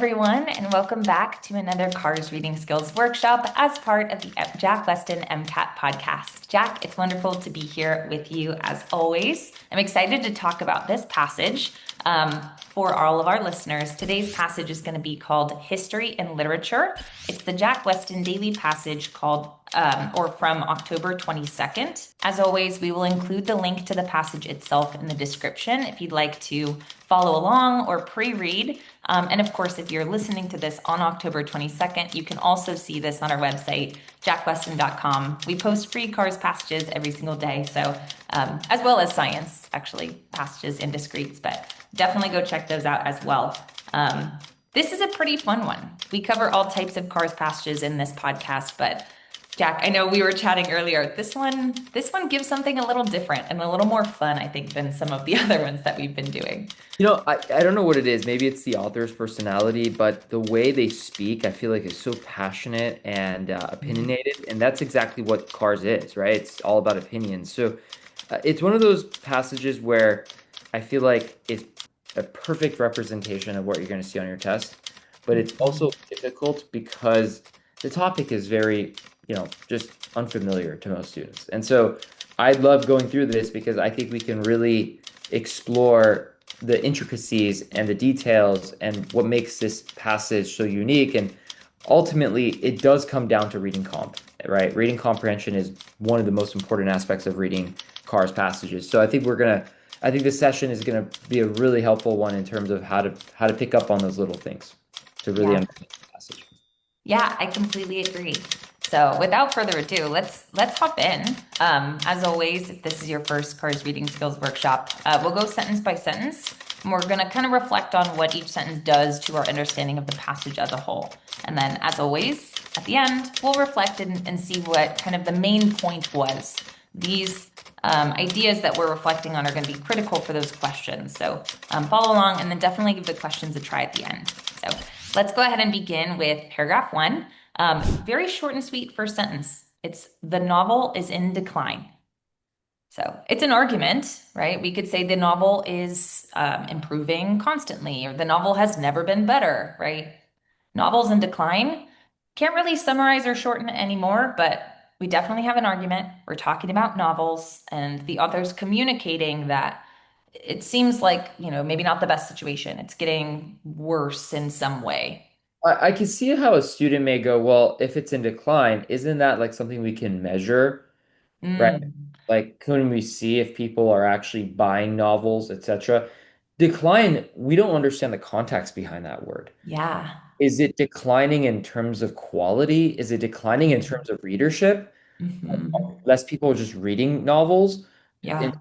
everyone, and welcome back to another Cars Reading Skills workshop as part of the Jack Westin MCAT podcast. Jack, it's wonderful to be here with you as always. I'm excited to talk about this passage for all of our listeners. Today's passage is going to be called History and Literature. It's the Jack Westin daily passage called or from October 22nd. As always, we will include the link to the passage itself in the description if you'd like to follow along or pre-read. And of course, if you're listening to this on October 22nd, you can also see this on our website, jackwestin.com. We post free cars passages every single day, so as well as science, actually, passages and discretes, but definitely go check those out as well. This is a pretty fun one. We cover all types of cars passages in this podcast, but Jack, I know we were chatting earlier. This one gives something a little different and a little more fun, I think, than some of the other ones that we've been doing. I don't know what it is. Maybe it's the author's personality, but the way they speak, I feel like is so passionate and opinionated. And that's exactly what Cars is, right? It's all about opinions. So it's one of those passages where I feel like it's a perfect representation of what you're going to see on your test. But it's also difficult because the topic is very just unfamiliar to most students. And so I love going through this because I think we can really explore the intricacies and the details and what makes this passage so unique. And ultimately, it does come down to reading comp, right? Reading comprehension is one of the most important aspects of reading Cars passages. So I think this session is gonna be a really helpful one in terms of how to pick up on those little things to really understand the passage. Yeah, I completely agree. So without further ado, let's hop in. As always, if this is your first Cars Reading Skills workshop, we'll go sentence by sentence, and we're going to kind of reflect on what each sentence does to our understanding of the passage as a whole. And then, as always, at the end, we'll reflect and see what kind of the main point was. These ideas that we're reflecting on are going to be critical for those questions. So follow along and then definitely give the questions a try at the end. So let's go ahead and begin with paragraph 1. Very short and sweet first sentence. It's the novel is in decline. So it's an argument, right? We could say the novel is improving constantly, or the novel has never been better, right? Novels in decline. Can't really summarize or shorten it anymore, but we definitely have an argument. We're talking about novels, and the author's communicating that it seems like, maybe not the best situation. It's getting worse in some way. I can see how a student may go, well, if it's in decline, isn't that like something we can measure, right? Mm, Like, couldn't we see if people are actually buying novels, etc.? Decline, we don't understand the context behind that word. yeah. Is it declining in terms of quality? Is it declining in terms of readership? Hmm. Less people are just reading novels in Yeah.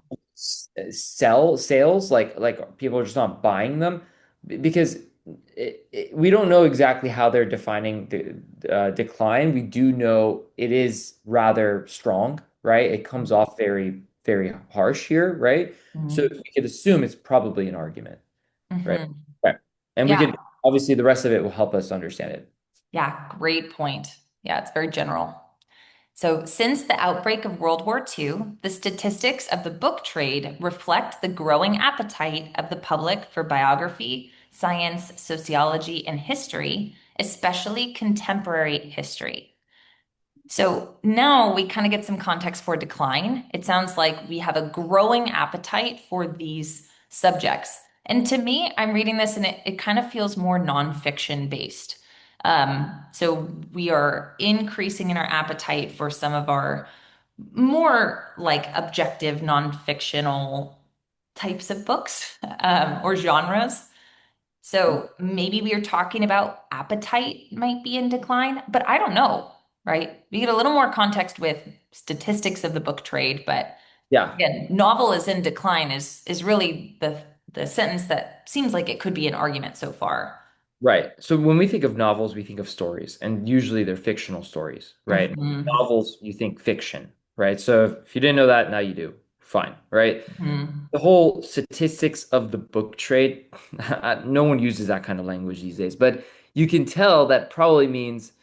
sales, like people are just not buying them because we don't know exactly how they're defining the decline. We do know it is rather strong, right? It comes off very, very harsh here, right? So Hmm. we could assume it's probably an argument, right? Hmm. Right. And we Yeah. could obviously the rest of it will help us understand it. Yeah. Great point. Yeah. It's very general. So, since the outbreak of World War II, the statistics of the book trade reflect the growing appetite of the public for biography, science, sociology, and history, especially contemporary history. So now we kind of get some context for decline. It sounds like we have a growing appetite for these subjects. And to me, I'm reading this and it kind of feels more nonfiction based. So we are increasing in our appetite for some of our more like objective nonfictional types of books or genres. So maybe we are talking about appetite might be in decline, but I don't know, right? We get a little more context with statistics of the book trade, but Yeah. again, novel is in decline is really the sentence that seems like it could be an argument so far. Right. So when we think of novels, we think of stories, and usually they're fictional stories, right? Hmm. Novels, you think fiction, right? So if you didn't know that, now you do. Fine, right? Hmm. The whole statistics of the book trade, no one uses that kind of language these days, but you can tell that probably means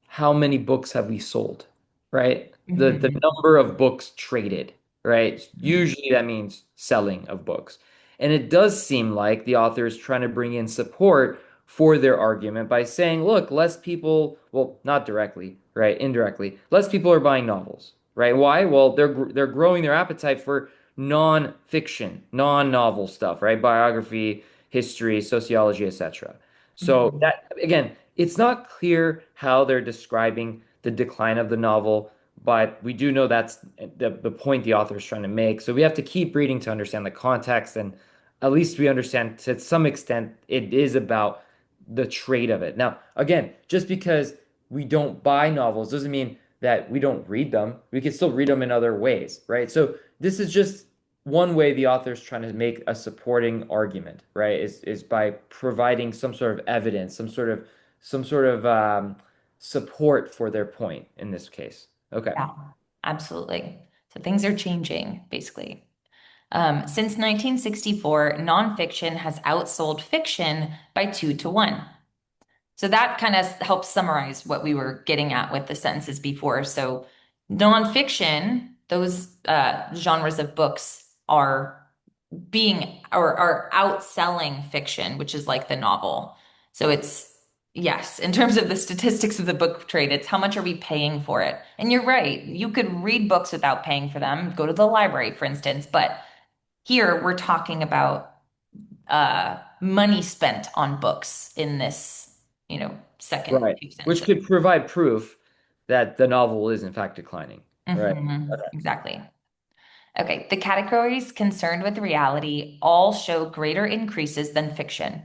how many books have we sold, right? The Hmm. number of books traded, right? Usually that means selling of books. And it does seem like the author is trying to bring in support for their argument by saying, look, less people, well, not directly, right? Indirectly, less people are buying novels, right? Why? Well, they're growing their appetite for non-fiction, non-novel stuff, right? Biography, history, sociology, etc. So Mhm. that again, it's not clear how they're describing the decline of the novel, but we do know that's the point the author is trying to make. So we have to keep reading to understand the context, and at least we understand to some extent it is about the trade of it. Now, again, just because we don't buy novels doesn't mean that we don't read them. We can still read them in other ways, right? So this is just one way the author is trying to make a supporting argument, right? Is by providing some sort of evidence, some sort of support for their point in this case. Okay. Yeah, absolutely. So things are changing, basically. Since 1964, nonfiction has outsold fiction by 2 to 1. So that kind of helps summarize what we were getting at with the sentences before. So nonfiction, those genres of books are being or are outselling fiction, which is like the novel. So it's yes, in terms of the statistics of the book trade, it's how much are we paying for it? And you're right, you could read books without paying for them, go to the library, for instance, but here we're talking about money spent on books in this, second Right. few Which sentences. could provide proof that the novel is in fact declining. Right. Exactly. Okay, the categories concerned with reality all show greater increases than fiction.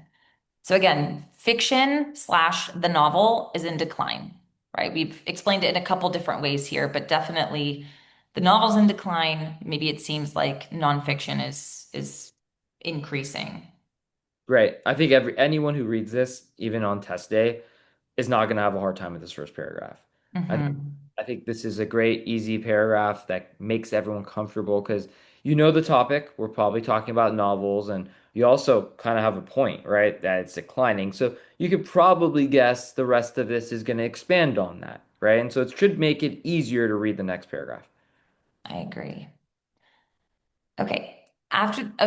So again, fiction slash the novel is in decline, right? We've explained it in a couple different ways here, but definitely the novel's in decline. Maybe it seems like nonfiction is increasing. Right. I think anyone who reads this, even on test day, is not going to have a hard time with this first paragraph. I think Hmm. I think this is a great, easy paragraph that makes everyone comfortable because you know the topic. We're probably talking about novels, and you also kind of have a point, right? That it's declining. So you could probably guess the rest of this is going to expand on that, right? And so it should make it easier to read the next paragraph. I agree. Okay.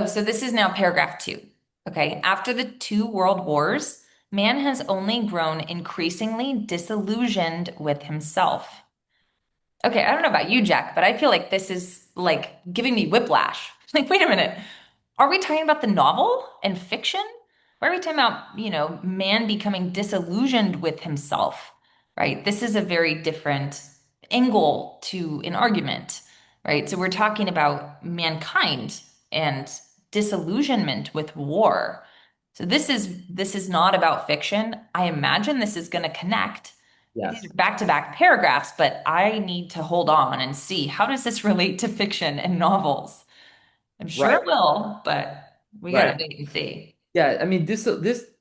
So this is now paragraph 2. Okay. After the 2 world wars, man has only grown increasingly disillusioned with himself. Okay, I don't know about you, Jack, but I feel like this is like giving me whiplash. Like, wait a minute. Are we talking about the novel and fiction? Or are we talking about, man becoming disillusioned with himself, right? This is a very different angle to an argument, right? So we're talking about mankind and disillusionment with war. So this is not about fiction. I imagine this is going to connect. These Yes. are back-to-back paragraphs, but I need to hold on and see how does this relate to fiction and novels? I'm sure Right. it will, but we gotta Right. wait and see. Yeah, I mean this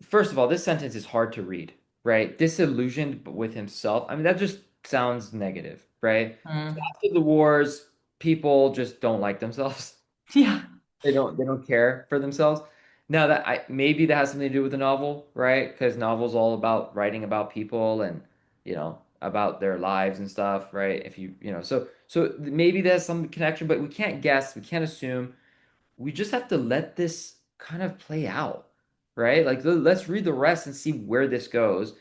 first of all, this sentence is hard to read, right? Disillusioned with himself. I mean that just sounds negative, right? So Hmm. after the wars, people just don't like themselves. Yeah. They don't care for themselves. Now that maybe that has something to do with the novel, right? Because novel's all about writing about people and about their lives and stuff, right? If so maybe there's some connection, but we can't guess, we can't assume. We just have to let this kind of play out, right? Like let's read the rest and see where this goes.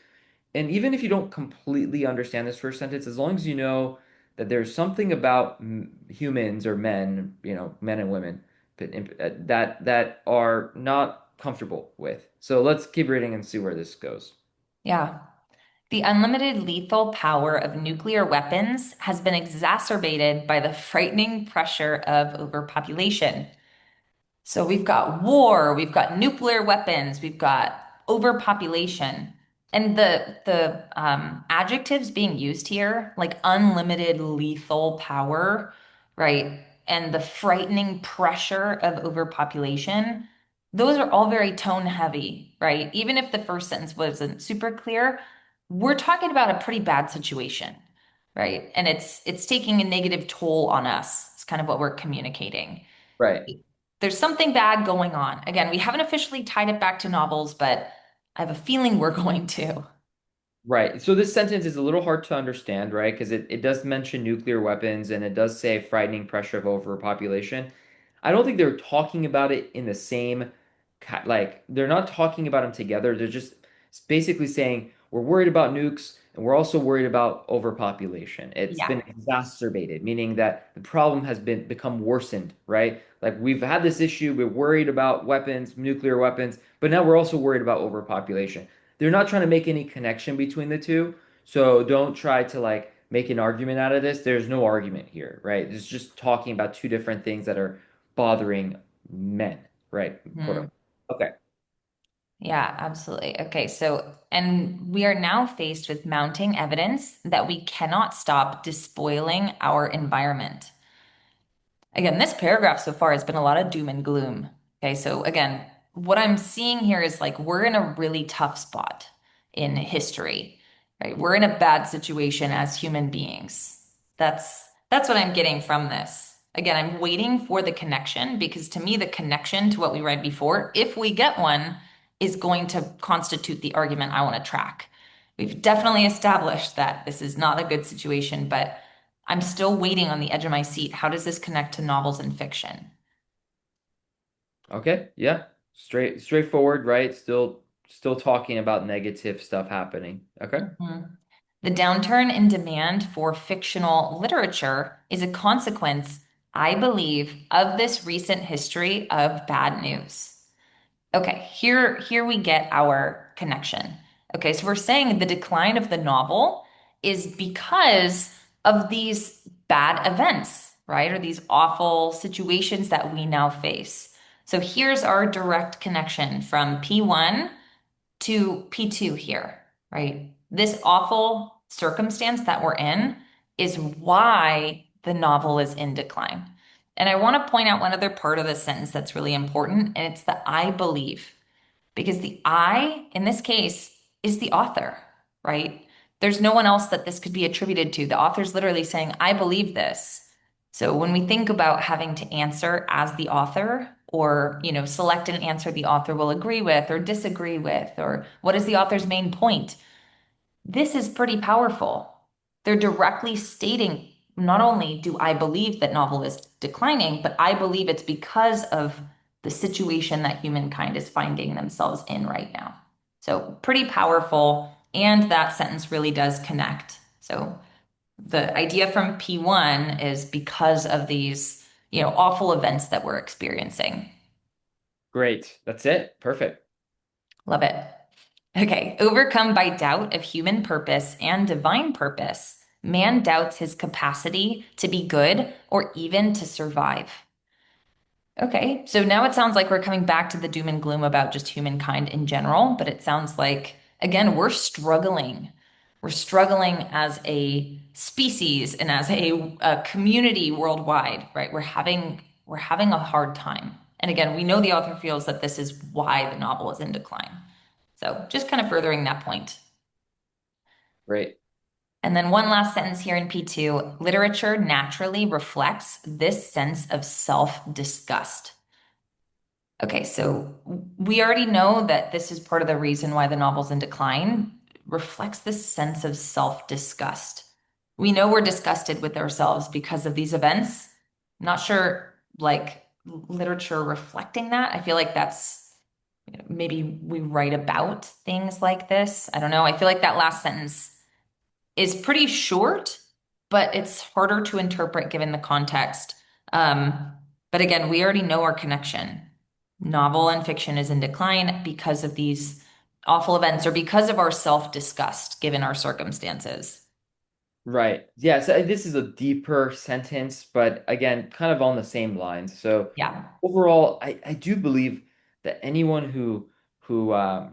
And even if you don't completely understand this first sentence, as long as you know that there's something about humans or men, men and women, but that are not comfortable with. So let's keep reading and see where this goes. Yeah. The unlimited lethal power of nuclear weapons has been exacerbated by the frightening pressure of overpopulation. So we've got war, we've got nuclear weapons, we've got overpopulation. And the adjectives being used here, like unlimited lethal power, right? And the frightening pressure of overpopulation, those are all very tone heavy, right? Even if the first sentence wasn't super clear, we're talking about a pretty bad situation, right? And it's taking a negative toll on us. It's kind of what we're communicating. Right. There's something bad going on. Again, we haven't officially tied it back to novels, but I have a feeling we're going to. Right. So this sentence is a little hard to understand, right? Because it does mention nuclear weapons and it does say frightening pressure of overpopulation. I don't think they're talking about it in the same, like, they're not talking about them together. They're just, It's basically saying we're worried about nukes and we're also worried about overpopulation. It's Yeah. been exacerbated, meaning that the problem has been become worsened, right? Like we've had this issue, we're worried about weapons, nuclear weapons, but now we're also worried about overpopulation. They're not trying to make any connection between the two, so don't try to like make an argument out of this. There's no argument here, right? It's just talking about two different things that are bothering men, right? Quote Mhm. unquote. Okay. Yeah, absolutely. Okay, so, and we are now faced with mounting evidence that we cannot stop despoiling our environment. Again, this paragraph so far has been a lot of doom and gloom. Okay, so again, what I'm seeing here is like we're in a really tough spot in history, right? We're in a bad situation as human beings. That's what I'm getting from this. Again, I'm waiting for the connection because to me, the connection to what we read before, if we get one, is going to constitute the argument I want to track. We've definitely established that this is not a good situation, but I'm still waiting on the edge of my seat. How does this connect to novels and fiction? Okay. Yeah. Straightforward, right? Still talking about negative stuff happening. Okay. Mhm. The downturn in demand for fictional literature is a consequence, I believe, of this recent history of bad news. Okay, here we get our connection. Okay, so we're saying the decline of the novel is because of these bad events, right? Or these awful situations that we now face. So here's our direct connection from P1 to P2 here, right? This awful circumstance that we're in is why the novel is in decline. And I want to point out one other part of the sentence that's really important, and it's the I believe. Because the I, in this case, is the author, right? There's no one else that this could be attributed to. The author's literally saying, I believe this. So when we think about having to answer as the author, or select an answer the author will agree with or disagree with, or what is the author's main point, this is pretty powerful. They're directly stating, not only do I believe that novel is declining, but I believe it's because of the situation that humankind is finding themselves in right now. So pretty powerful. And that sentence really does connect. So the idea from P1 is because of these, awful events that we're experiencing. Great. That's it. Perfect. Love it. Okay, overcome by doubt of human purpose and divine purpose, man doubts his capacity to be good or even to survive. Okay, so now it sounds like we're coming back to the doom and gloom about just humankind in general, but it sounds like, again, we're struggling. We're struggling as a species and as a community worldwide, right? We're having a hard time. And again, we know the author feels that this is why the novel is in decline. So just kind of furthering that point. Great. And then one last sentence here in P2, literature naturally reflects this sense of self-disgust. Okay, so we already know that this is part of the reason why the novel's in decline, reflects this sense of self-disgust. We know we're disgusted with ourselves because of these events. Not sure, like, literature reflecting that. I feel like that's maybe we write about things like this. I don't know. I feel like that last sentence is pretty short, but it's harder to interpret given the context. But again, we already know our connection. Novel and fiction is in decline because of these awful events or because of our self-disgust given our circumstances. Right. Yeah, so this is a deeper sentence, but again, kind of on the same lines. So Yeah. overall, I do believe that anyone who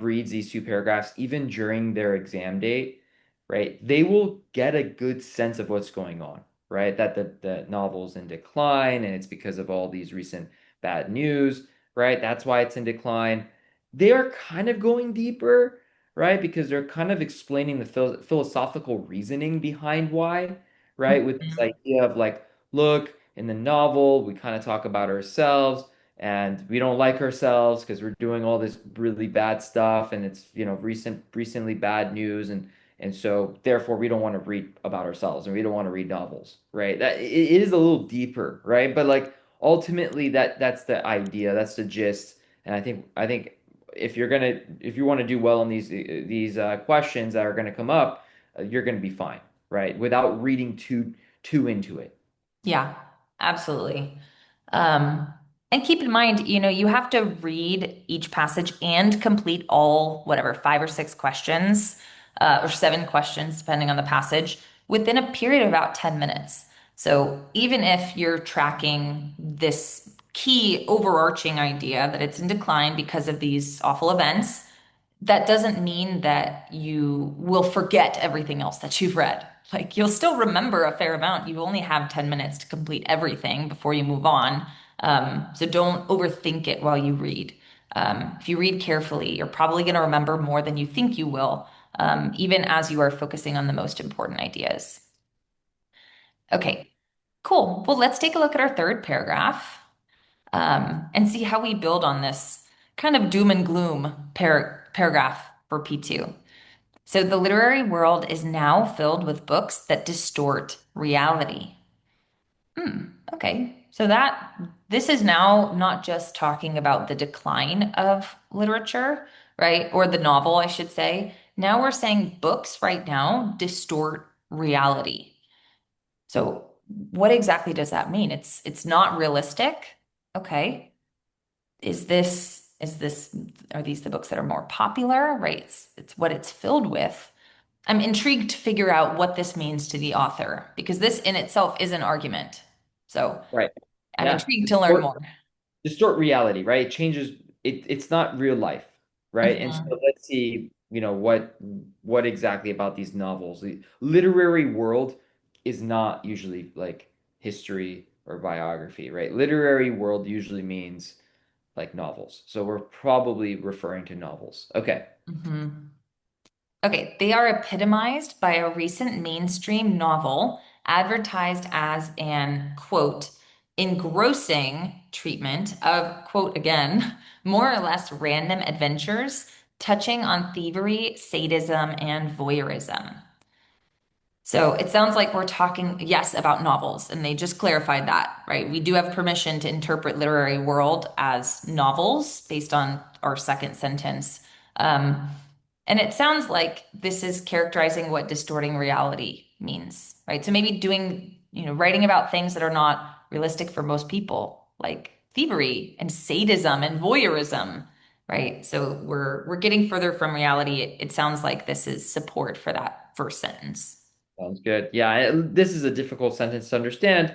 reads these two paragraphs, even during their exam date, right, they will get a good sense of what's going on, right? That the novel's in decline and it's because of all these recent bad news, right? That's why it's in decline. They are kind of going deeper, right? Because they're kind of explaining the philosophical reasoning behind why, right? With this Mhm. idea of like, look, in the novel, we kind of talk about ourselves and we don't like ourselves because we're doing all this really bad stuff and it's, recently bad news and so therefore we don't want to read about ourselves and we don't want to read novels, right? That it is a little deeper, right? But like ultimately that's the idea, that's the gist. And I think if you want to do well in these questions that are gonna come up, you're gonna be fine, right? Without reading too into it. Yeah, absolutely. Um, and keep in mind, you have to read each passage and complete all, whatever, 5 or 6 questions, or 7 questions, depending on the passage, within a period of about 10 minutes. So even if you're tracking this key overarching idea that it's in decline because of these awful events, that doesn't mean that you will forget everything else that you've read. Like you'll still remember a fair amount. You only have 10 minutes to complete everything before you move on. So don't overthink it while you read. If you read carefully, you're probably going to remember more than you think you will, even as you are focusing on the most important ideas. Okay, cool. Well, let's take a look at our third paragraph, and see how we build on this kind of doom and gloom paragraph for P2. So the literary world is now filled with books that distort reality. Okay. So this is now not just talking about the decline of literature, right? Or the novel, I should say. Now we're saying books right now distort reality. So what exactly does that mean? It's not realistic. Okay. Is this are these the books that are more popular, right? It's what it's filled with. I'm intrigued to figure out what this means to the author because this in itself is an argument. So Right. I'm Yeah. intrigued to learn more. Distort reality, right? It changes it's not real life, right? And so Mhm. let's see, what exactly about these novels. The literary world is not usually like history or biography, right? Literary world usually means like novels. So we're probably referring to novels. Okay. Mhm. Okay, they are epitomized by a recent mainstream novel advertised as an quote, engrossing treatment of quote again, more or less random adventures touching on thievery, sadism, and voyeurism. So it sounds like we're talking, yes, about novels, and they just clarified that, right? We do have permission to interpret literary world as novels based on our second sentence. Um, and it sounds like this is characterizing what distorting reality means, right? So maybe writing about things that are not realistic for most people, like thievery and sadism and voyeurism, right? So we're getting further from reality. It sounds like this is support for that first sentence. Sounds good. Yeah, this is a difficult sentence to understand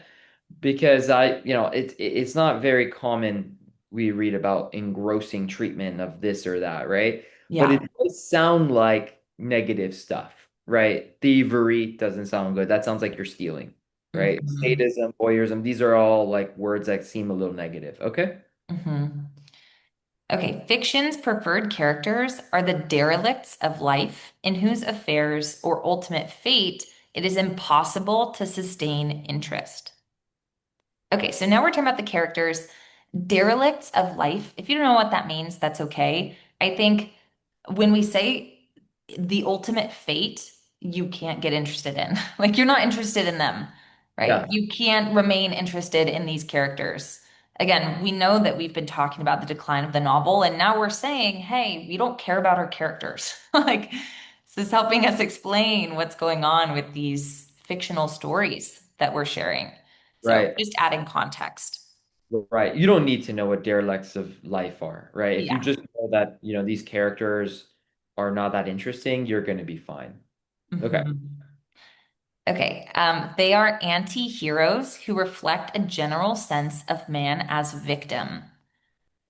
because it's not very common we read about engrossing treatment of this or that, right? But it Yeah. does sound like negative stuff, right? Thievery doesn't sound good. That sounds like you're stealing, right? Hmm. Sadism, voyeurism, these are all like words that seem a little negative. Okay. Hmm. Okay, fiction's preferred characters are the derelicts of life in whose affairs or ultimate fate it is impossible to sustain interest. Okay, so now we're talking about the characters, derelicts of life. If you don't know what that means, that's okay. I think when we say the ultimate fate, you can't get interested in. Like you're not interested in them, right? Yeah, You can't remain interested in these characters. Again, we know that we've been talking about the decline of the novel, and now we're saying, hey, we don't care about our characters. Like, this is helping us explain what's going on with these fictional stories that we're sharing. So right. just adding context. Right. You don't need to know what derelicts of life are, right? If you Yeah. just know that, these characters are not that interesting, you're going to be fine. Okay. Mhm. Okay. They are anti-heroes who reflect a general sense of man as victim.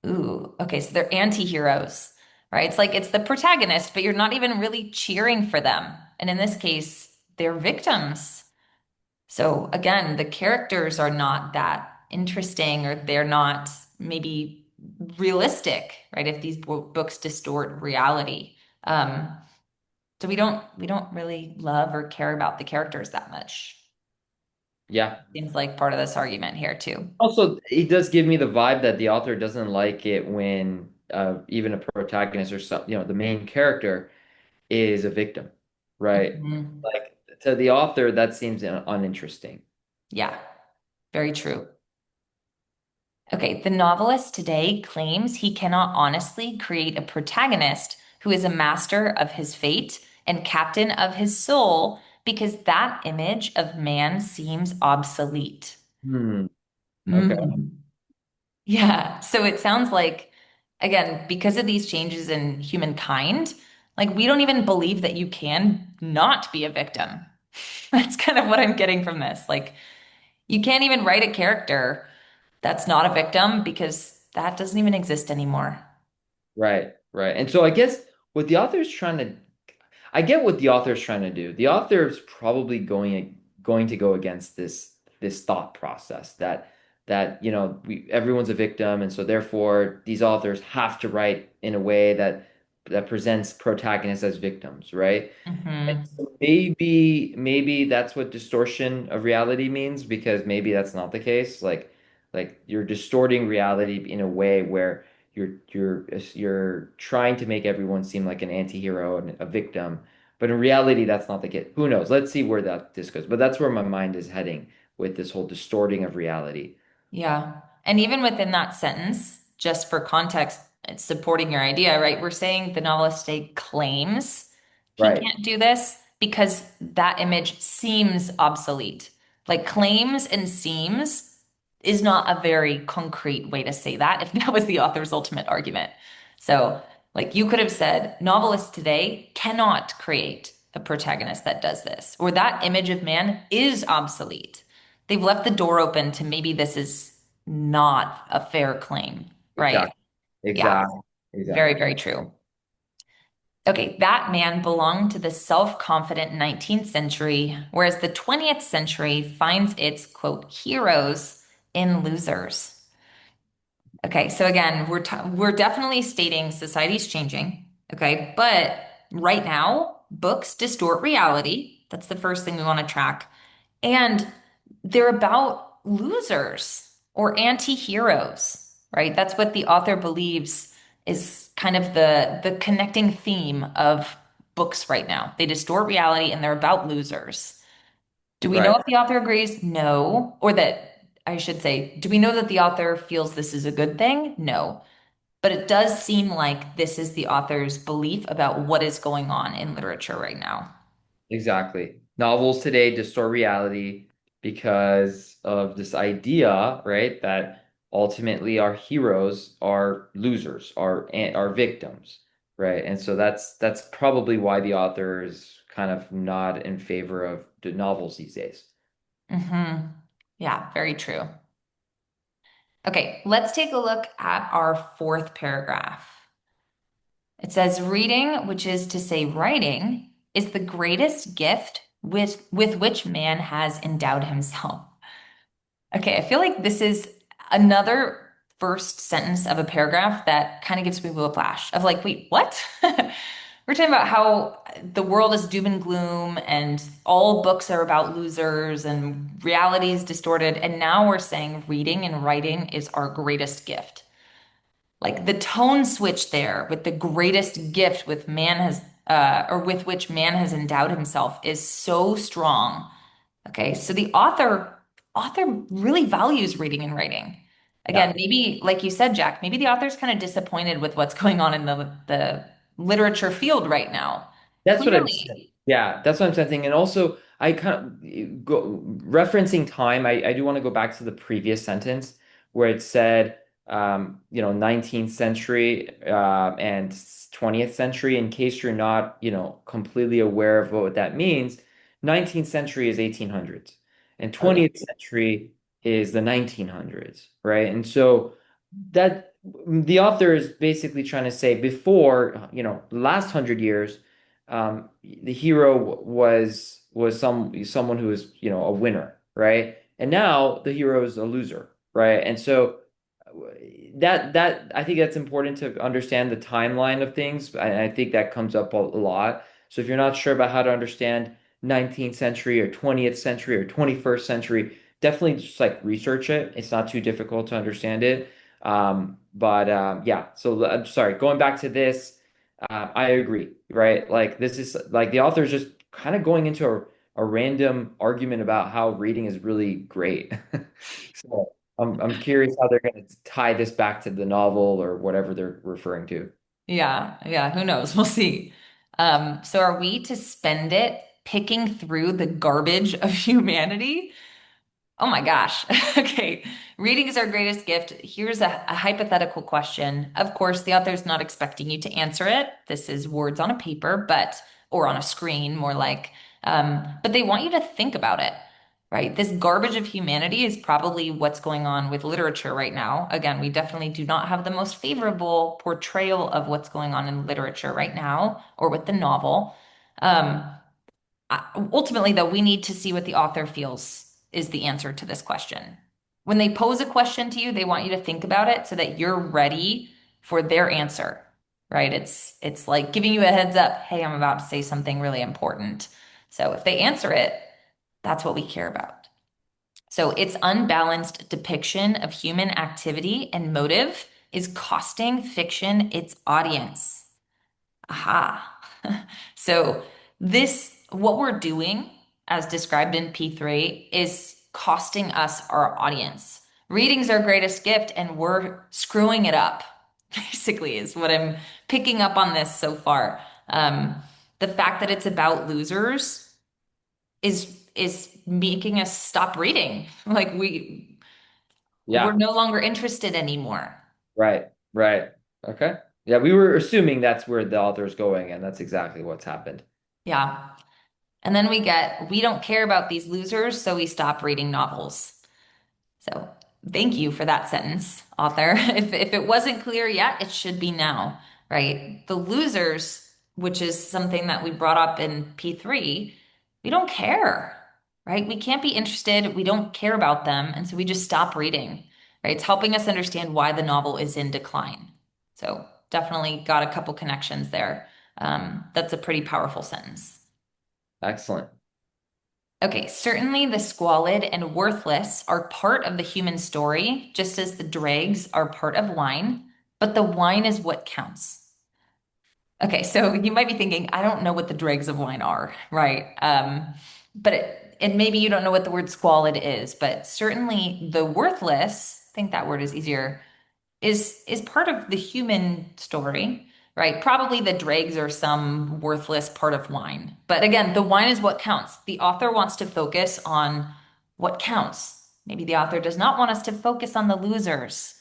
Ooh, okay. So they're anti-heroes, right? It's like it's the protagonist, but you're not even really cheering for them. And in this case, they're victims. So again, the characters are not that interesting or they're not maybe realistic, right? If these books distort reality. So we don't really love or care about the characters that much. Yeah. Seems like part of this argument here too. Also, it does give me the vibe that the author doesn't like it when even a protagonist or the main character is a victim, right? Mhm. Like to the author, that seems uninteresting. Yeah, very true. Okay, the novelist today claims he cannot honestly create a protagonist who is a master of his fate and captain of his soul because that image of man seems obsolete. Hmm. Okay. Mm. Yeah, so it sounds like, again, because of these changes in humankind, like we don't even believe that you can not be a victim. That's kind of what I'm getting from this. Like, you can't even write a character that's not a victim because that doesn't even exist anymore. Right, right. And so I guess what the author is trying to I get what the author is trying to do. The author is probably going to go against this thought process that everyone's a victim, and so therefore these authors have to write in a way that presents protagonists as victims, right? And Hmm. so maybe that's what distortion of reality means, because maybe that's not the case. Like you're distorting reality in a way where you're trying to make everyone seem like an anti-hero and a victim, but in reality that's not the case. Who knows? Let's see where this goes. But that's where my mind is heading with this whole distorting of reality. Yeah. And even within that sentence, just for context, it's supporting your idea, right? We're saying the novelist state claims he Right. can't do this because that image seems obsolete. Like claims and seems is not a very concrete way to say that if that was the author's ultimate argument. So, like you could have said, novelists today cannot create a protagonist that does this, or that image of man is obsolete. They've left the door open to maybe this is not a fair claim, right? Exactly. Yeah, Exactly. very, Exactly. very true. Okay, that man belonged to the self-confident 19th century, whereas the 20th century finds its, quote, heroes in losers. Okay, so again, we're definitely stating society's changing, okay? But right now, books distort reality. That's the first thing we want to track. And they're about losers or anti-heroes, right? That's what the author believes is kind of the connecting theme of books right now. They distort reality and they're about losers. Do we know Right. if the author agrees? No. Or that I should say, do we know that the author feels this is a good thing? No. But it does seem like this is the author's belief about what is going on in literature right now. Exactly. Novels today distort reality because of this idea, right, that ultimately our heroes are losers, are victims, right? And so that's probably why the author is kind of not in favor of the novels these days. Hmm. Yeah, very true. Okay, let's take a look at our fourth paragraph. It says, reading, which is to say writing, is the greatest gift with which man has endowed himself. Okay, I feel like this is another first sentence of a paragraph that kind of gives me whiplash of like, wait, what? We're talking about how the world is doom and gloom and all books are about losers and reality is distorted. And now we're saying reading and writing is our greatest gift. Like the tone switch there with the greatest gift with man has or with which man has endowed himself is so strong. Okay, so the author really values reading and writing. Yeah. Again, maybe like you said, Jack, maybe the author's kind of disappointed with what's going on in the literature field right now. That's what I'm saying. Clearly. Yeah, that's what I'm saying. And also, I kind of referencing time, I do want to go back to the previous sentence where it said, 19th century and 20th century. In case you're not, completely aware of what that means, 19th century is 1800s, and Oh yeah. 20th century is the 1900s, right? And so that the author is basically trying to say before, the last 100 years the hero was someone who was a winner, right? And now the hero is a loser, right? And so that I think that's important to understand the timeline of things. I think that comes up a lot. So if you're not sure about how to understand 19th century or 20th century or 21st century, definitely just like research it. It's not too difficult to understand it. But yeah, so I'm sorry, going back to this. I agree, right? Like this is like the author is just kind of going into a random argument about how reading is really great. So I'm curious how they're going to tie this back to the novel or whatever they're referring to. Yeah, yeah, who knows? We'll see. So are we to spend it picking through the garbage of humanity? Oh my gosh. Okay. Reading is our greatest gift. Here's a hypothetical question. Of course, the author's not expecting you to answer it. This is words on a paper, or on a screen, more like, but they want you to think about it, right? This garbage of humanity is probably what's going on with literature right now. Again, we definitely do not have the most favorable portrayal of what's going on in literature right now or with the novel. Um, Ultimately, though, we need to see what the author feels is the answer to this question. When they pose a question to you, they want you to think about it so that you're ready for their answer, right? It's like giving you a heads up, hey, I'm about to say something really important. So if they answer it, that's what we care about. So its unbalanced depiction of human activity and motive is costing fiction its audience. Aha. So what we're doing, as described in P3, is costing us our audience. Reading's our greatest gift, and we're screwing it up, basically, is what I'm picking up on this so far. The fact that it's about losers is making us stop reading. Like we're Yeah, no longer interested anymore. right, right. Okay. Yeah, we were assuming that's where the author's going, and that's exactly what's happened. Yeah. And then we don't care about these losers, so we stop reading novels. So thank you for that sentence, author. If it wasn't clear yet, it should be now, right? The losers, which is something that we brought up in P3, we don't care, right? We can't be interested. We don't care about them. And so we just stop reading, right? It's helping us understand why the novel is in decline. So definitely got a couple connections there. That's a pretty powerful sentence. Excellent. Okay, certainly the squalid and worthless are part of the human story, just as the dregs are part of wine, but the wine is what counts. Okay, so you might be thinking, I don't know what the dregs of wine are, right? And maybe you don't know what the word squalid is, but certainly the worthless, I think that word is easier, is part of the human story, right? Probably the dregs are some worthless part of wine. But again, the wine is what counts. The author wants to focus on what counts. Maybe the author does not want us to focus on the losers.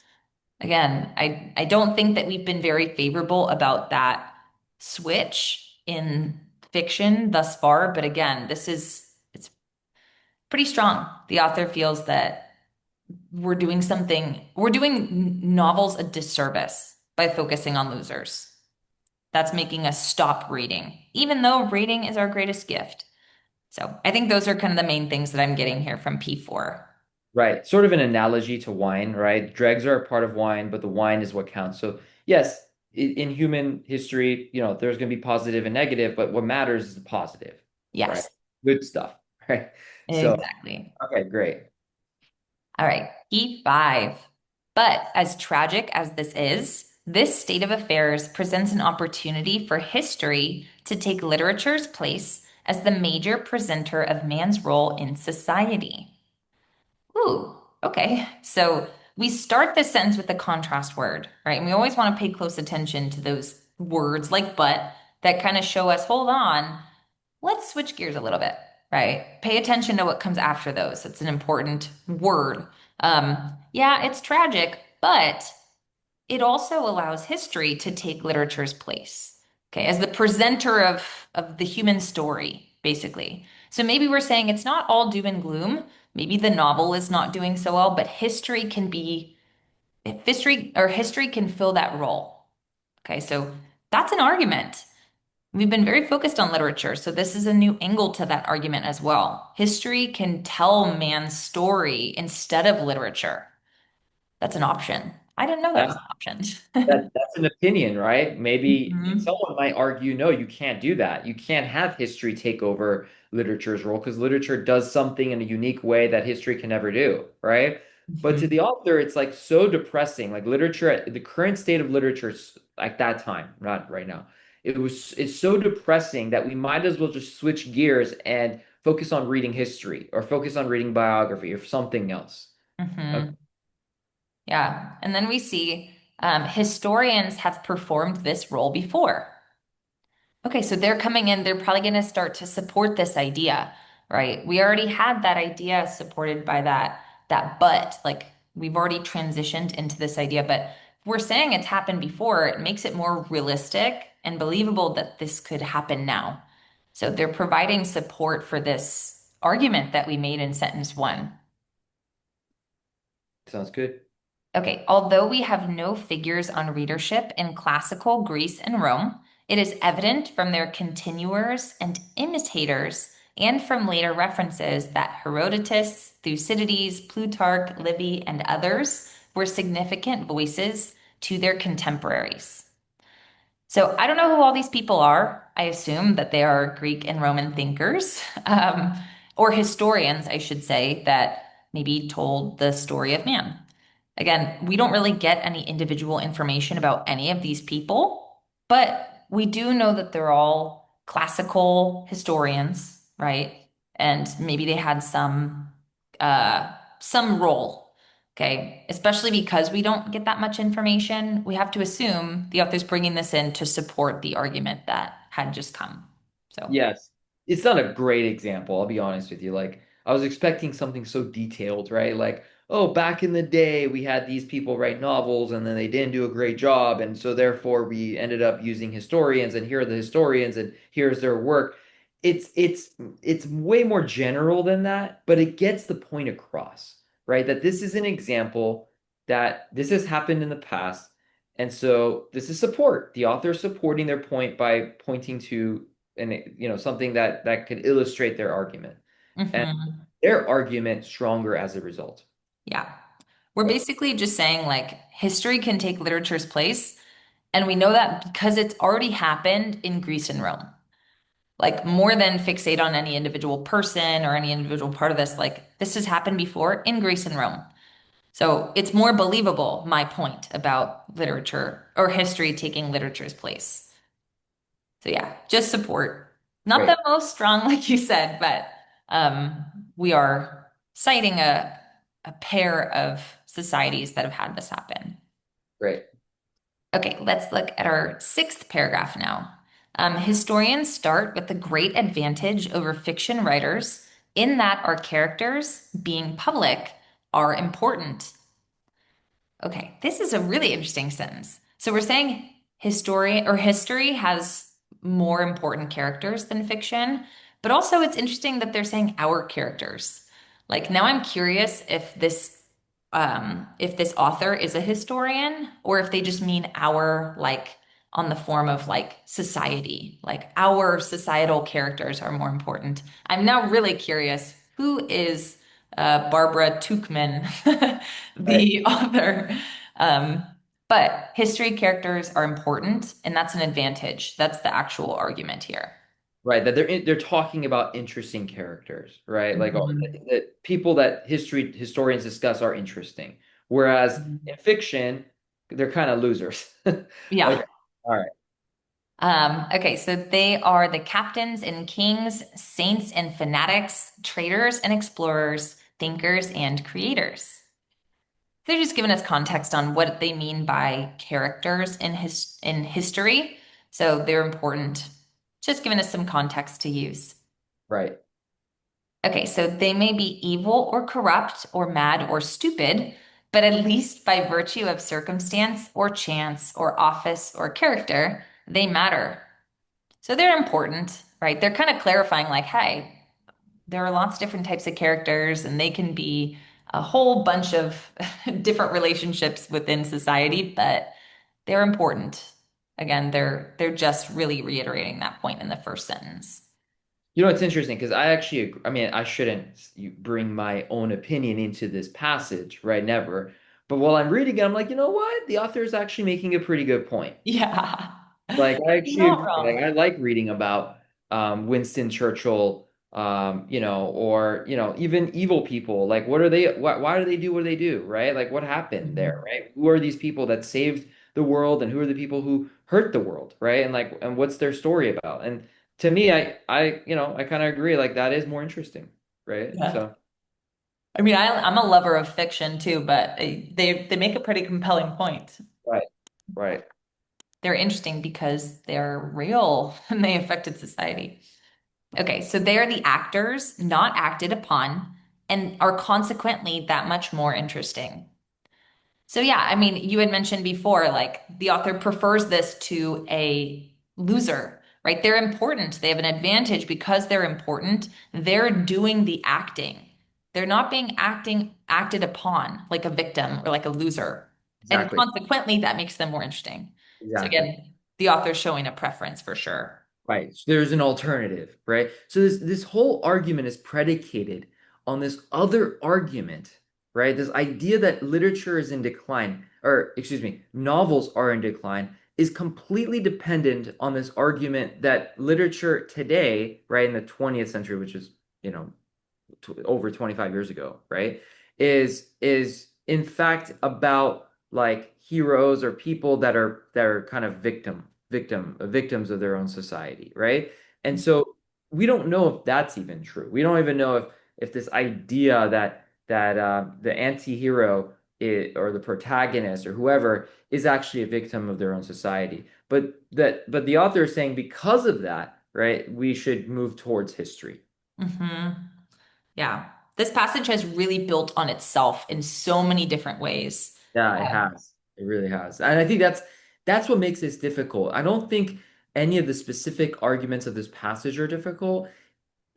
Again, I don't think that we've been very favorable about that switch in fiction thus far, but again, it's pretty strong. The author feels that we're doing novels a disservice by focusing on losers. That's making us stop reading, even though reading is our greatest gift. So I think those are kind of the main things that I'm getting here from P4. Right. Sort of an analogy to wine, right? Dregs are a part of wine, but the wine is what counts. So, yes, in human history, there's going to be positive and negative, but what matters is the positive, right? Yes, Good stuff, right? So, exactly. okay, great. All right, P5. But as tragic as this state of affairs presents an opportunity for history to take literature's place as the major presenter of man's role in society. Ooh, okay. So we start this sentence with the contrast word, right? And we always want to pay close attention to those words like but that kind of show us, hold on, let's switch gears a little bit, right? Pay attention to what comes after those. It's an important word. Yeah, it's tragic, but it also allows history to take literature's place, okay, as the presenter of the human story, basically. So maybe we're saying it's not all doom and gloom. Maybe the novel is not doing so well, but history can fill that role. Okay, so that's an argument. We've been very focused on literature, so this is a new angle to that argument as well. History can tell man's story instead of literature. That's an option. I didn't know that was Yeah. an option. That's an opinion, right? Maybe Mhm. someone might argue, no, you can't do that. You can't have history take over literature's role because literature does something in a unique way that history can never do, right? But to Mhm. the author, it's like so depressing. Like literature, the current state of literature at that time, not right now. It's so depressing that we might as well just switch gears and focus on reading history or focus on reading biography or something else. Okay. Mhm. Yeah. And then we see historians have performed this role before. Okay, so they're coming in, they're probably going to start to support this idea, right? We already had that idea supported by that but like we've already transitioned into this idea, but if we're saying it's happened before, it makes it more realistic and believable that this could happen now. So they're providing support for this argument that we made in sentence one. Sounds good. Okay, although we have no figures on readership in classical Greece and Rome, it is evident from their continuers and imitators and from later references that Herodotus, Thucydides, Plutarch, Livy, and others were significant voices to their contemporaries. So I don't know who all these people are. I assume that they are Greek and Roman thinkers, or historians, I should say, that maybe told the story of man. Again, we don't really get any individual information about any of these people, but we do know that they're all classical historians, right? And maybe they had some role. Okay, especially because we don't get that much information, we have to assume the author's bringing this in to support the argument that had just come. So, Yes. It's not a great example, I'll be honest with you. Like, I was expecting something so detailed, right? Like, oh, back in the day, we had these people write novels and then they didn't do a great job. And so therefore we ended up using historians, and here are the historians and here's their work. It's way more general than that, but it gets the point across, right? That this is an example that this has happened in the past. And so this is support. The author is supporting their point by pointing to something that could illustrate their argument, and mhm. their argument stronger as a result. Yeah. We're Right. basically just saying like history can take literature's place. And we know that because it's already happened in Greece and Rome. Like more than fixate on any individual person or any individual part of this, like this has happened before in Greece and Rome. So it's more believable, my point about literature or history taking literature's place. So yeah, just support. Not Great. the most strong, like you said, but um, we are citing a pair of societies that have had this happen. Great. Okay, let's look at our sixth paragraph now. Historians start with the great advantage over fiction writers in that our characters, being public, are important. Okay, this is a really interesting sentence. So we're saying history has more important characters than fiction, but also it's interesting that they're saying our characters. Like now I'm curious if this author is a historian or if they just mean our like on the form of like society, like our societal characters are more important. I'm now really curious who is Barbara Tuchman, Right. the author. Um, but history characters are important, and that's an advantage. That's the actual argument here. Right. That they're talking about interesting characters, right? Like Mhm. that people that historians discuss are interesting. Whereas Mhm. in fiction, they're kind of losers. Okay. Yeah. All right. Okay, so they are the captains and kings, saints and fanatics, traders and explorers, thinkers and creators. They're just giving us context on what they mean by characters in history. So they're important. Just giving us some context to use. Right. Okay, so they may be evil or corrupt or mad or stupid, but at least by virtue of circumstance or chance or office or character, they matter. So they're important, right? They're kind of clarifying, like, hey, there are lots of different types of characters, and they can be a whole bunch of different relationships within society, but they're important. Again, they're just really reiterating that point in the first sentence. You know, it's interesting because I mean, I shouldn't bring my own opinion into this passage, right? Never. But while I'm reading it, I'm like, you know what? The author is actually making a pretty good point. Yeah. Like, I You're actually not agree. Like, wrong. I like reading about Winston Churchill, or, even evil people. Like, what are they, why do they do what they do, right? Like, what happened there, Mhm. right? Who are these people that saved the world, and who are the people who hurt the world, right? And what's their story about? And to me, I kind of agree. Like, that is more interesting, right? Yeah. So, I mean, I'm a lover of fiction too, but they make a pretty compelling point. Right. Right. They're interesting because they're real and they affected society. Okay, so they are the actors not acted upon and are consequently that much more interesting. So yeah, I mean, you had mentioned before, like the author prefers this to a loser, right? They're important. They have an advantage because they're important. They're doing the acting. They're not being acted upon like a victim or like a loser. And Exactly. consequently, that makes them more interesting. So Exactly. again, the author's showing a preference for sure. Right. So there's an alternative, right? So this whole argument is predicated on this other argument, right? This idea that literature is in decline, or excuse me, novels are in decline, is completely dependent on this argument that literature today, right, in the 20th century, which is, you know, over 25 years ago, right? Is in fact about like heroes or people that are kind of victims of their own society, right? And so we don't know if that's even true. We don't even know if this idea that the anti-hero or the protagonist or whoever is actually a victim of their own society. But the author is saying because of that, right, we should move towards history. Hmm. Yeah. This passage has really built on itself in so many different ways. Yeah, it has. It really has. And I think that's what makes this difficult. I don't think any of the specific arguments of this passage are difficult.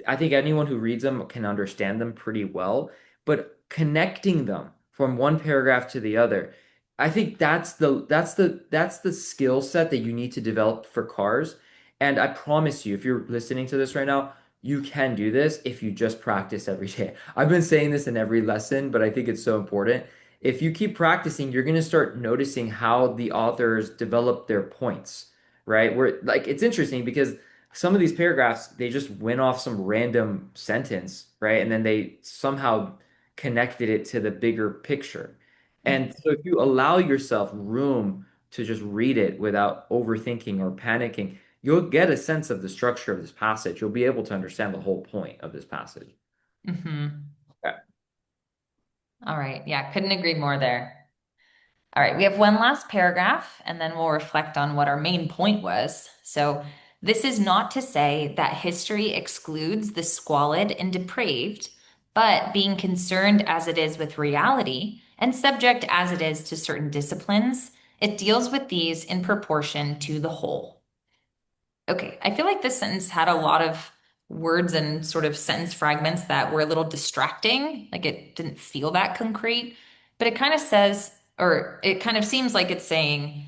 I think anyone who reads them can understand them pretty well, but connecting them from one paragraph to the other, I think that's the skill set that you need to develop for cars. And I promise you, if you're listening to this right now, you can do this if you just practice every day. I've been saying this in every lesson, but I think it's so important. If you keep practicing, you're going to start noticing how the authors develop their points, right? Where like it's interesting because some of these paragraphs they just went off some random sentence, right? And then they somehow connected it to the bigger picture. And so if you allow yourself room to just read it without overthinking or panicking, you'll get a sense of the structure of this passage. You'll be able to understand the whole point of this passage. Hmm. Okay. All right. Yeah, couldn't agree more there. All right, we have one last paragraph, and then we'll reflect on what our main point was. So, this is not to say that history excludes the squalid and depraved, but being concerned as it is with reality and subject as it is to certain disciplines, it deals with these in proportion to the whole. Okay, I feel like this sentence had a lot of words and sort of sentence fragments that were a little distracting. Like it didn't feel that concrete, but it kind of says, or it kind of seems like it's saying,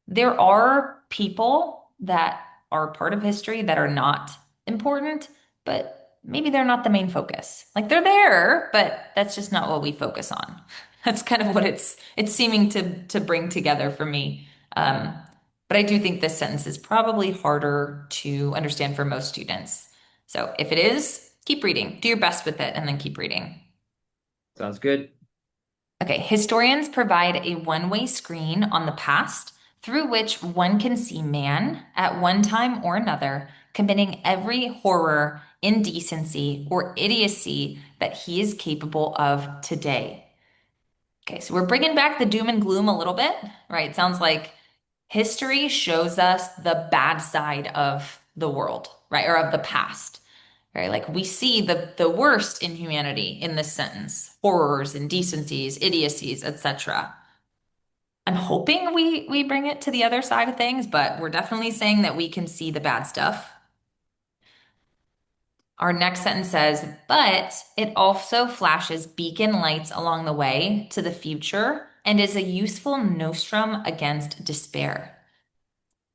there are people that are part of history that are not important, but maybe they're not the main focus. Like they're there, but that's just not what we focus on. That's kind of what it's seeming to bring together for me. Um, but I do think this sentence is probably harder to understand for most students. So if it is, keep reading. Do your best with it and then keep reading. Sounds good. Okay, historians provide a one-way screen on the past through which one can see man at one time or another committing every horror, indecency, or idiocy that he is capable of today. Okay, so we're bringing back the doom and gloom a little bit, right? It sounds like history shows us the bad side of the world, right? Or of the past, right? Like we see the worst in humanity in this sentence, horrors, indecencies, idiocies, etc. I'm hoping we bring it to the other side of things, but we're definitely saying that we can see the bad stuff. Our next sentence says, but it also flashes beacon lights along the way to the future and is a useful nostrum against despair.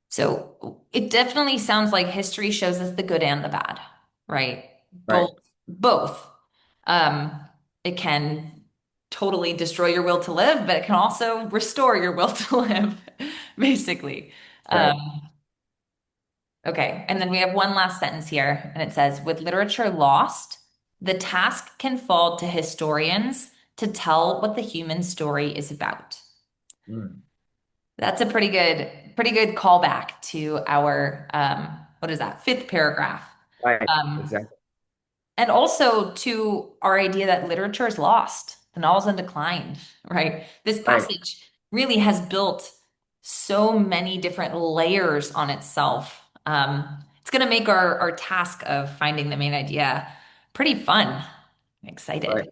So it definitely sounds like history shows us the good and the bad, right? Right. Both. Um, it can totally destroy your will to live, but it can also restore your will to live, basically. Right. Um, okay, and then we have one last sentence here, and it says, with literature lost, the task can fall to historians to tell what the human story is about. Mm. That's a pretty good callback to our what is that, fifth paragraph. Right. Um, Exactly. And also to our idea that literature is lost, the novel's in decline, right? This Right. passage really has built so many different layers on itself. It's going to make our task of finding the main idea pretty fun. I'm Right. excited.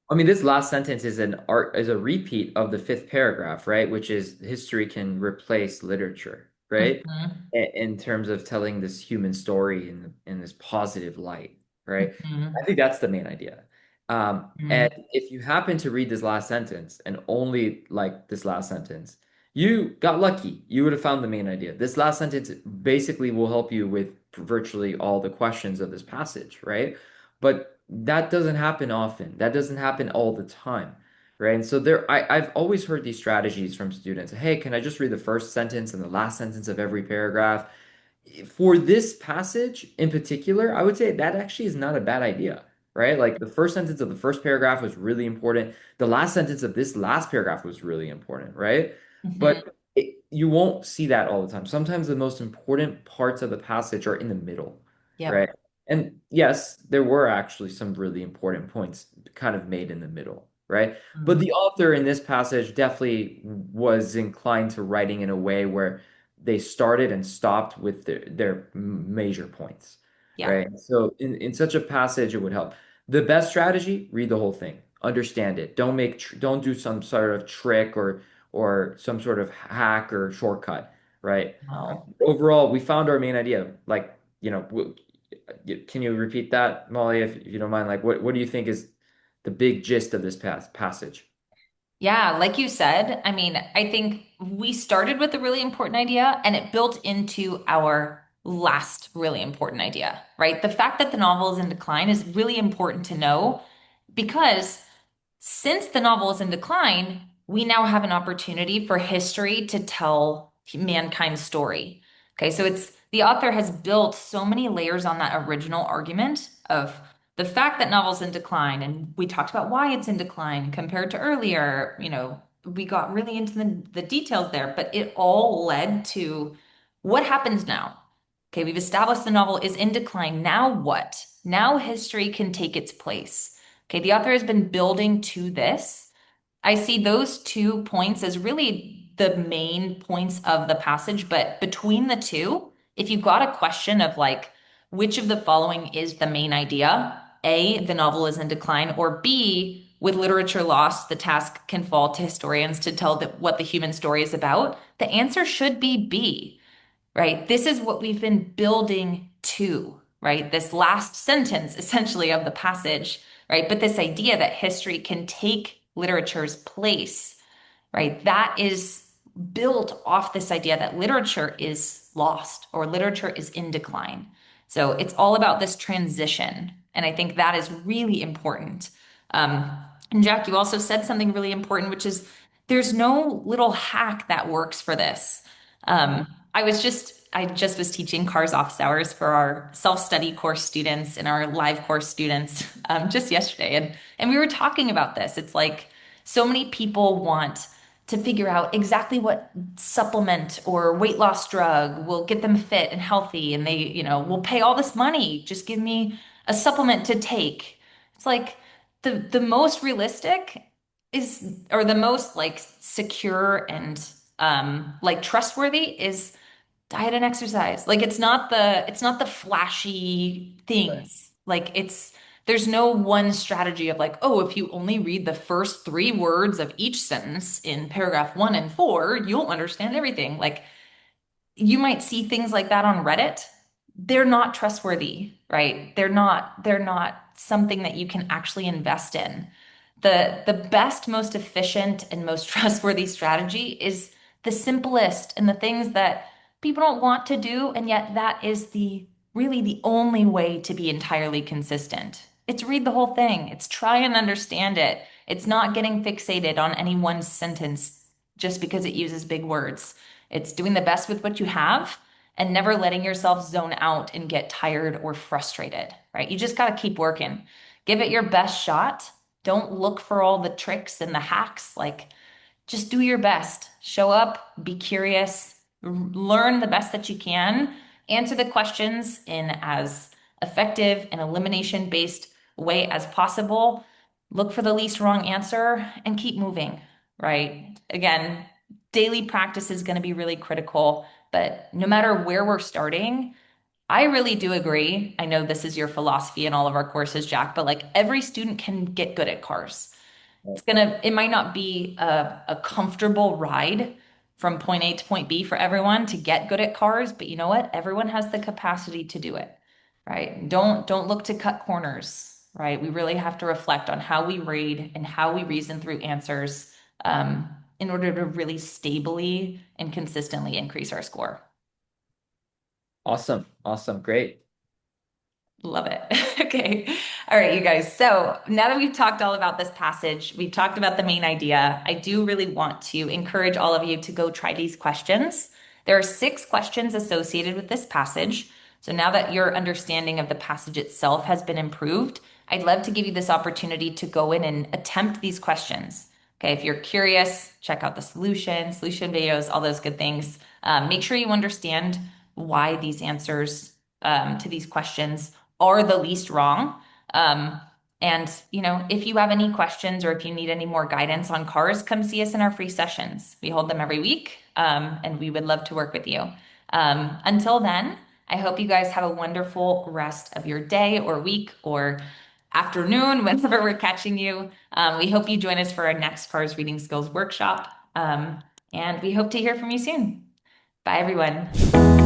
I mean, this last sentence is a repeat of the fifth paragraph, right? Which is history can replace literature, right? Mhm. In terms of telling this human story in this positive light, right? I Mhm. think that's the main idea. And Mhm. if you happen to read this last sentence and only like this last sentence, you got lucky. You would have found the main idea. This last sentence basically will help you with virtually all the questions of this passage, right? But that doesn't happen often. That doesn't happen all the time, right? And so I've always heard these strategies from students. Hey, can I just read the first sentence and the last sentence of every paragraph? For this passage in particular, I would say that actually is not a bad idea, right? Like the first sentence of the first paragraph was really important. The last sentence of this last paragraph was really important, right? Mhm. But you won't see that all the time. Sometimes the most important parts of the passage are in the middle, right? Yep. And yes, there were actually some really important points kind of made in the middle, right? But Mhm. the author in this passage definitely was inclined to writing in a way where they started and stopped with their major points, Yeah. right? So in such a passage, it would help. The best strategy, read the whole thing, understand it. Don't do some sort of trick or some sort of hack or shortcut, right? No. Overall, we found our main idea. Like, can you repeat that, Molly, if you don't mind? Like, what do you think is the big gist of this passage? Yeah, like you said, I mean, I think we started with a really important idea and it built into our last really important idea, right? The fact that the novel is in decline is really important to know because since the novel is in decline, we now have an opportunity for history to tell mankind's story. Okay, so it's the author has built so many layers on that original argument of the fact that novel's in decline, and we talked about why it's in decline compared to earlier. We got really into the details there, but it all led to what happens now. Okay, we've established the novel is in decline. Now what? Now history can take its place. Okay, the author has been building to this. I see those 2 points as really the main points of the passage, but between the two, if you've got a question of like, which of the following is the main idea? A, the novel is in decline, or B, with literature lost, the task can fall to historians to tell what the human story is about. The answer should be B, right? This is what we've been building to, right? This last sentence, essentially, of the passage, right? But this idea that history can take literature's place, right? That is built off this idea that literature is lost or literature is in decline. So it's all about this transition. And I think that is really important. Um, and Jack, you also said something really important, which is there's no little hack that works for this. I just was teaching cars office hours for our self-study course students and our live course students just yesterday, and we were talking about this. It's like so many people want to figure out exactly what supplement or weight loss drug will get them fit and healthy, and will pay all this money. Just give me a supplement to take. It's like the most realistic is or the most like secure and like trustworthy is diet and exercise. Like it's not the flashy Right. things. Like there's no one strategy of like, oh, if you only read the first 3 words of each sentence in paragraph 1 and 4, you'll understand everything. Like you might see things like that on Reddit. They're not trustworthy, right? They're not something that you can actually invest in. The best, most efficient, and most trustworthy strategy is the simplest and the things that people don't want to do, and yet that is the really the only way to be entirely consistent. It's read the whole thing. It's try and understand it. It's not getting fixated on any one sentence just because it uses big words. It's doing the best with what you have and never letting yourself zone out and get tired or frustrated, right? You just got to keep working. Give it your best shot. Don't look for all the tricks and the hacks. Like, just do your best. Show up, be curious, learn the best that you can, answer the questions in as effective and elimination-based way as possible. Look for the least wrong answer and keep moving, right? Again, daily practice is going to be really critical, but no matter where we're starting, I really do agree. I know this is your philosophy in all of our courses, Jack, but like every student can get good at cars. It might not be a comfortable ride from point A to point B for everyone to get good at cars, but you know what? Everyone has the capacity to do it, right? Don't look to cut corners, right? We really have to reflect on how we read and how we reason through answers in order to really stably and consistently increase our score. Awesome. Awesome. Great. Love it. Okay. All right, you guys. So now that we've talked all about this passage, we've talked about the main idea. I do really want to encourage all of you to go try these questions. There are 6 questions associated with this passage. So now that your understanding of the passage itself has been improved, I'd love to give you this opportunity to go in and attempt these questions. Okay, if you're curious, check out the solution videos, all those good things. Make sure you understand why these answers to these questions are the least wrong. And if you have any questions or if you need any more guidance on cars, come see us in our free sessions. We hold them every week, and we would love to work with you. Until then, I hope you guys have a wonderful rest of your day or week or afternoon, whenever we're catching you. We hope you join us for our next Cars Reading Skills workshop. And we hope to hear from you soon. Bye, everyone.